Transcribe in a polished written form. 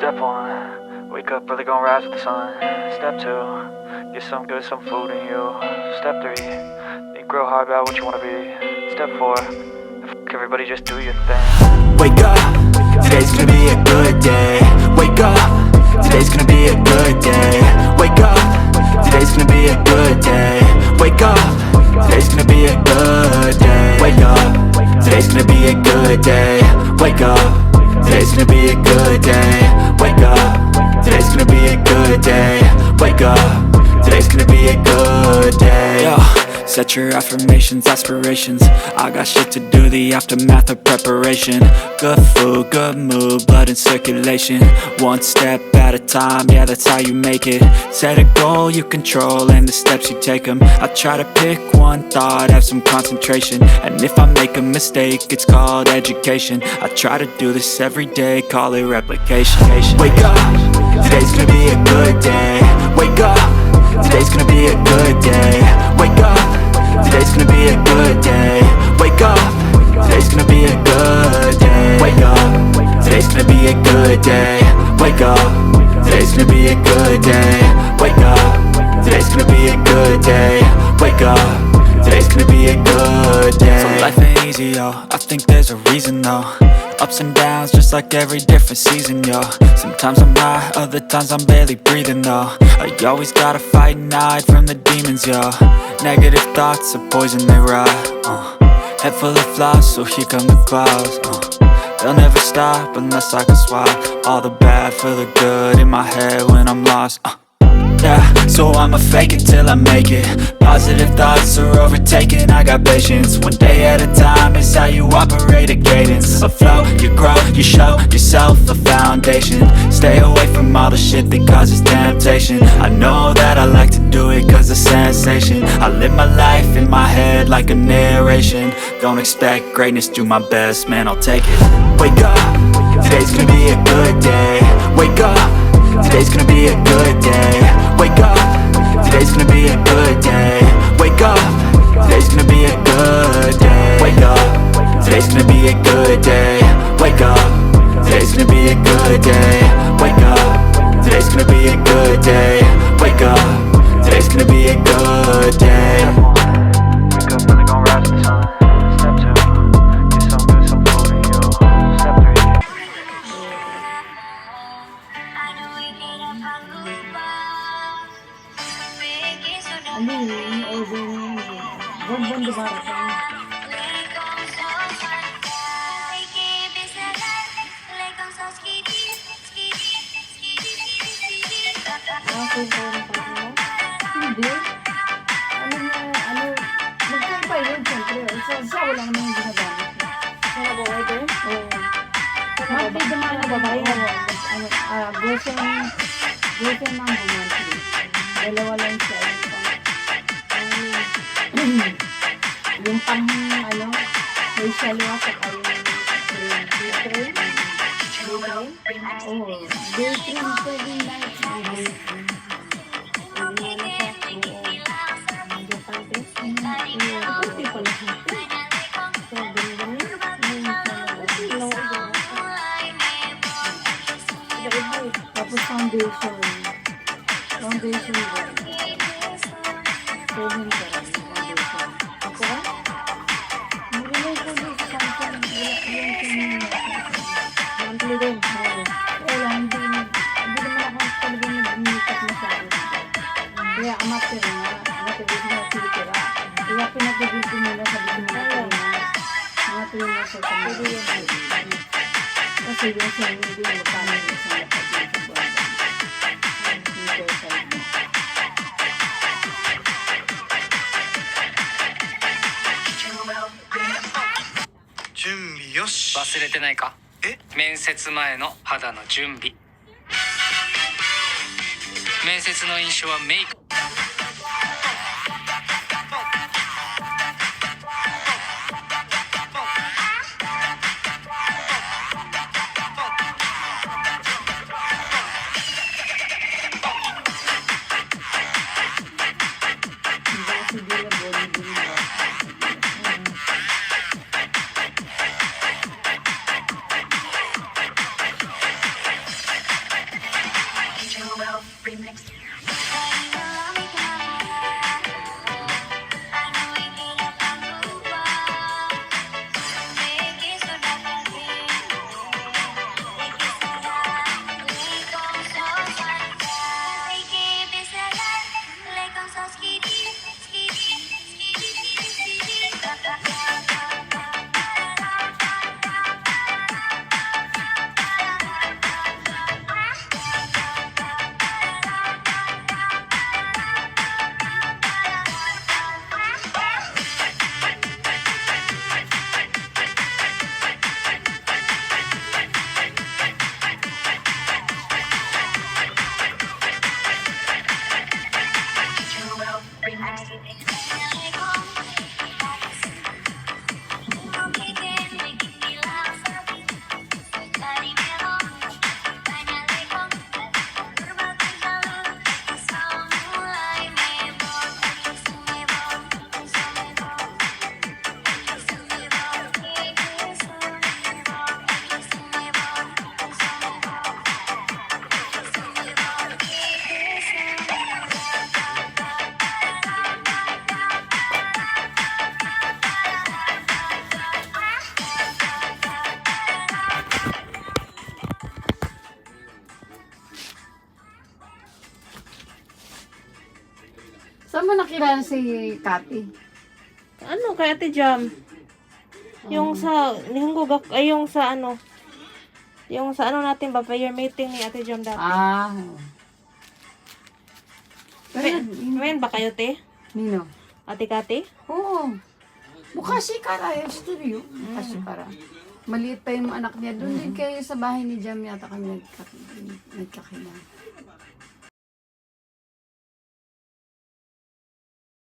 Step 1, wake up early, gonna rise with the sun. Step 2, get some good, some food in you. Step 3, think real hard about what you wanna be. Step 4, everybody just do your thing. Wake up, today's gonna be a good day. Wake up, today's gonna be a good day. Wake up, today's gonna be a good day. Wake up, today's gonna be a good day. Wake up, today's gonna be a good day. Wake up, today's gonna be a good day. Wake up, today's gonna be a good day. Wake up, today's gonna be a good day. Yo, set your affirmations, aspirations. I got shit to do, the aftermath of preparation. Good food, good mood, blood in circulation. One step at a time, yeah, that's how you make it. Set a goal you control and the steps you take them. I try to pick one thought, have some concentration. And if I make a mistake, it's called education. I try to do this every day, call it replication. Wake up, today's gonna be a good day. Wake up, today's gonna be a good day. Wake up, today's gonna be a good day. Wake up, today's gonna be a good day. Wake up, today's gonna be a good day. Wake up, today's gonna be a good day. Wake up, today's gonna be a good day. Wake up, today's gonna be a good day. So life ain't easy, yo, I think there's a reason though. Ups and downs, just like every different season, yo. Sometimes I'm high, other times I'm barely breathing, though. I always gotta fight and hide from the demons, yo. Negative thoughts are poison, they rot. Head full of flies, so here come the clouds. They'll never stop unless I can swap all the bad for the good in my head when I'm lost. Yeah, so I'ma fake it till I make it. Positive thoughts are overtaken, I got patience. One day at a time is how you operate a cadence. A flow, you grow, you show yourself a foundation. Stay away from all the shit that causes temptation. I know that I like to do it cause it's sensation. I live my life in my head like a narration. Don't expect greatness, do my best, man, I'll take it. Wake up, today's gonna be a good day. Wake up, today's gonna be a good day. Wake up, today's gonna be a good day. Wake up, today's gonna be a good day. Wake up, today's gonna be a good day. Wake up, today's gonna be a good day. Wake up, today's gonna be a good day. Wake up, today's gonna be a good day. Wake up early, gonna rise with the sun. Step 2, get some good, some food in you. Step 3. Ano yun? Order na yun. Bonbon diba? Hindi. Ano na, magkaiba yun, siyempre. Isa wala naman yung ginagamit. Ano ba, order? Oo. Monthly naman na babae. Grocery ng monthly. Dalawa lang siya. Yung pang, facial wash at yung day cream. Oo. Day cream pwede na. Tapos foundation. Foundation ba? Pwede ka rin. Foundation. Ako ba? Hindi mo ito din sa Samsung. Yung monthly din. Kaya hindi naman ako talagang nag-makeup masyado. Kaya amateur na. Natagin na filtera. Kaya pinagagin ko muna sa bigyan na mga trainer sa pamilya. Kasi yung sa hindi yung magkano yung sa napagin sa buwan.準備よし。忘れてないか？面接前の肌の準備。面接の印象はメイク。nakilala si Kati? Ano kay Ate Jam? Yung sa yung sa ano? Yung sa ano natin ba prayer meeting ni Ate Jam dati. Ngayon ba kayo, te? Nino? Ate Kati? Oo. Mukha si Kara yung studio. Kasi para maliit pa yung anak niya. Doon din kayo sa bahay ni Jam yata kami nagkakina.